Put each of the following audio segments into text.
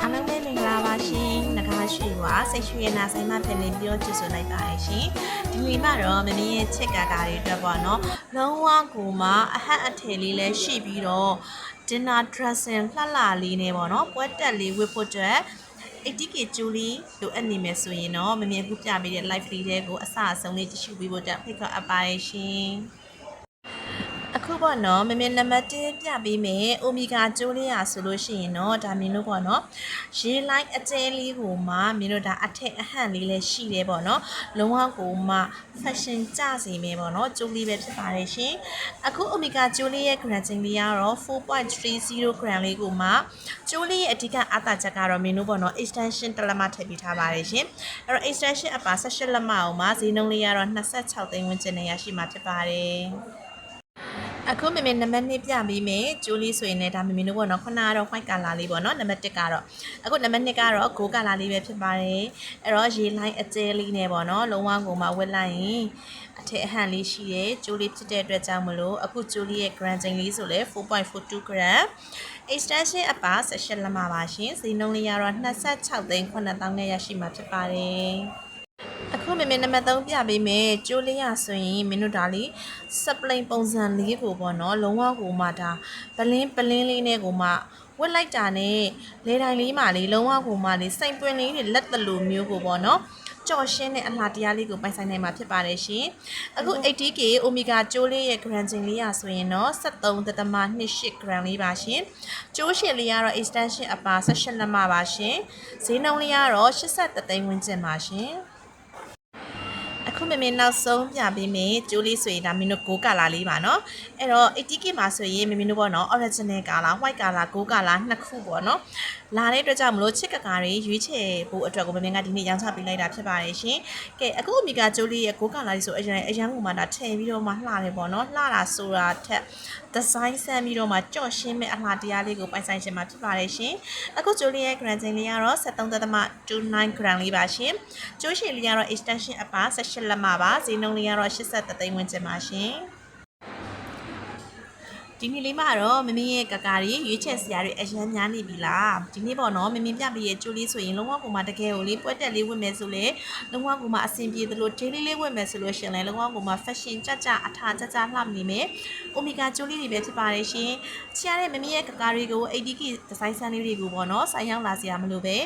အားလုံးပဲမင်္ဂလာပါရှင်။ငကားရွှေပါစိတ်ရွှေရနာဆိုင်မှာပြန်လည်ပြီးတော့ကြိုဆိုလိုက်ပါရရှင်။ဒီနေ့မှတော့မမင်းရဲ့ချစ်ကာကာတွေအတွက်ပေါ့နော်။လုံးဝကိုမှအဟတ်အထည်လေးလည်းရှိပြီးတော့ dinner dressing လှလှလေးနဲ့ပေါ့နော်။ပွဲတက်လေးဝတ်ဖို့အတွက် 80k ကျူလီလိုအပ်နေမယ်ဆိုရင်တော့မမင်းအခုပြပေးတဲ့ live လေးတွေကိုအစအဆုံးလေးကြည့်ရှုပေးဖို့အတွက်ဖိတ်ခေါ်အပ်ပါရရှင်။အခုပေါ့နော်မမေနံပါတ်1ပြပေးမယ်အိုမီဂါကျိုးလေးရဆိုလို့ရှိရင်တော့ဒါမင်းတို့ပေါ့နော်ရေလိုက်အကျဲလေးကိုမှမင်းတို့ဒါအထက်အဟန့်လေးလည်းရှိတယ်ပေါ့နော်လုံးဝကိုမှ fashion ကျစီမယ်ပေါ့နော်ကျိုးလေးပဲဖြစ်ပါတယ်ရှင်အခုအိုမီဂါကျိုးလေးရဲ့ grading လေးကတော့ 4.30 gram လေးကိုမှကျိုးလေးရဲ့အဓိကအားသာချက်ကတော့မင်းတို့ပေါ့နော် extension တစ်လက်မထည့်ပေးထားပါတယ်ရှင်အဲ့တော့ extension အပါ18လက်မအောင်မှာဈေးနှုန်းလေးကတော့26သိန်းဝန်းကျင်နဲ့ရရှိမှာဖြစ်ပါတယ်အခုမမေနံပါတ်2ပြပေးမယ်ကျိုးလေးဆိုရင်လည်းဒါမမေတို့ပေါ့နော်ခုနကတော့ white color လေးပေါ့နော်နံပါတ်1ကတော့အခုနံပါတ်2ကတော့ gold color လေးပဲဖြစ်ပါတယ်အဲ့တော့ရေလိုင်းအကျဲလေးနဲ့ပေါ့နော်လုံးဝကိုမှဝက်လိုက်ရင်အထက်အဟန့်လေးရှိတယ်ကျိုးလေးဖြစ်တဲ့အတွက်ကြောင့်မလို့အခုကျိုးလေးရဲ့ grading လေးဆိုလဲ 4.42 gram extension အပါ18လက်မပါရှင်ဈေးနှုန်းလေးကတော့26သိန်း9000နဲ့ရရှိမှာဖြစ်ပါတယ်အခုမမေနံပါတ်3ပြပေးမယ်ကျိုးလေးရဆိုရင်မင်းတို့ဒါလေးစပလိန်ပုံစံလေးကိုပေါ့နော်လုံးဝကိုမှဒါပလင်းလေးနဲ့ကိုမှဝတ်လိုက်တာနဲ့လေတိုင်းလေးမှလေးလုံးဝကိုမှလေးစိန်ပွင့်လေးတွေလက်တလူမျိုးကိုပေါ့နော်ကြော်ရှင်းတဲ့အလှတရားလေးကိုပိုင်ဆိုင်နိုင်မှာဖြစ်ပါတယ်ရှင်အခု 80k အိုမီဂါကျိုးလေးရဲ့ grading လေးရဆိုရင်တော့ 73.28 gram လေးပါရှင်ကျိုးရှည်လေးကတော့ extension အပါ18လက်မပါရှင်ဈေးနှုန်းလေးကတော့83သိန်းဝန်းကျင်ပါရှင်အခုမမေနောက်ဆုံးပြပေးမယ်ကျိုးလေးဆိုရင်ဒါမင်းတို့gold color လေးပါเนาะအဲ့တော့ 80k မှာဆိုရင်မင်းတို့ပေါ့เนาะ original color white color gold color နှစ်ခုပေါ့เนาะလာတဲ့အတွက်ကြောင့်မလို့ချစ်ကကာတွေရွေးချယ်ဖို့အတွက်ကိုမမေကဒီနေ့ရောင်းချပေးလိုက်တာဖြစ်ပါတယ်ရှင်ကဲအခုအမီကကျိုးလေးရဲ့gold color လေးဆိုအရန်ကိုမှဒါထည့်ပြီးတော့မှလှတယ်ပေါ့เนาะလှတာဆိုတာထက်ဒီဇိုင်းဆန်းပြီးတော့မှကြော့ရှင်းမဲ့အလှတရားလေးကိုပိုင်ဆိုင်ရှင်မှာဖြစ်ပါတယ်ရှင်အခုကျိုးလေးရဲ့ grading လေးကတော့73.29 gram လေးပါရှင်ကျိုးရှည်လေးကတော့ extension အပါ18လက်မပါဈေးနှုန်းလေးကတော့83သိန်းဝန်းကျင်ပါရှင်ဒီနေ့လေးမှာတော့မမင်းရဲ့ကကာတွေရွေးချယ်စရာတွေအရန်များနေပြီလားဒီနေ့ပေါ့နော်မမင်းပြပေးရဲ့ကျိုးလေးဆိုရင်လုံးဝကိုမှတကယ်ကိုလေးပွဲတက်လေးဝတ်မယ်ဆိုလေလုံးဝကိုမှအဆင်ပြေသလို daily လေးဝတ်မယ်ဆိုလို့ရှင်လေလုံးဝကိုမှ fashion ကြကြအထာကြကြလှနေမယ်အိုမီဂါကျိုးလေးတွေပဲဖြစ်ပါတယ်ရှင်ချရတဲ့မမင်းရဲ့ကကာတွေကို 80k ဒီဇိုင်းဆန်းလေးတွေကိုပေါ့နော်ဆိုင်ရောက်လာစရာမလိုပဲ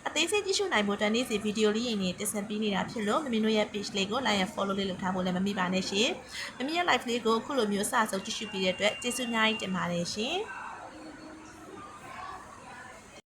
အသေးစိတ်ကြည့်ရှုနိုင်ဖို့တနေ့စီဗီဒီယိုလေးရင်တင်ဆက်ပေးနေတာဖြစ်လို့မမင်းတို့ရဲ့ page လေးကို like and follow လေးလုပ်ထားဖို့လည်းမမိပါနဲ့ရှင်မမင်းရဲ့ live လေးကိုအခုလိုမျိုးအစအဆုံးကြည့်ရှုပေးတဲ့အတွက်ကျေးဇူးအများကြီးတင်ပါတယ်ရှင်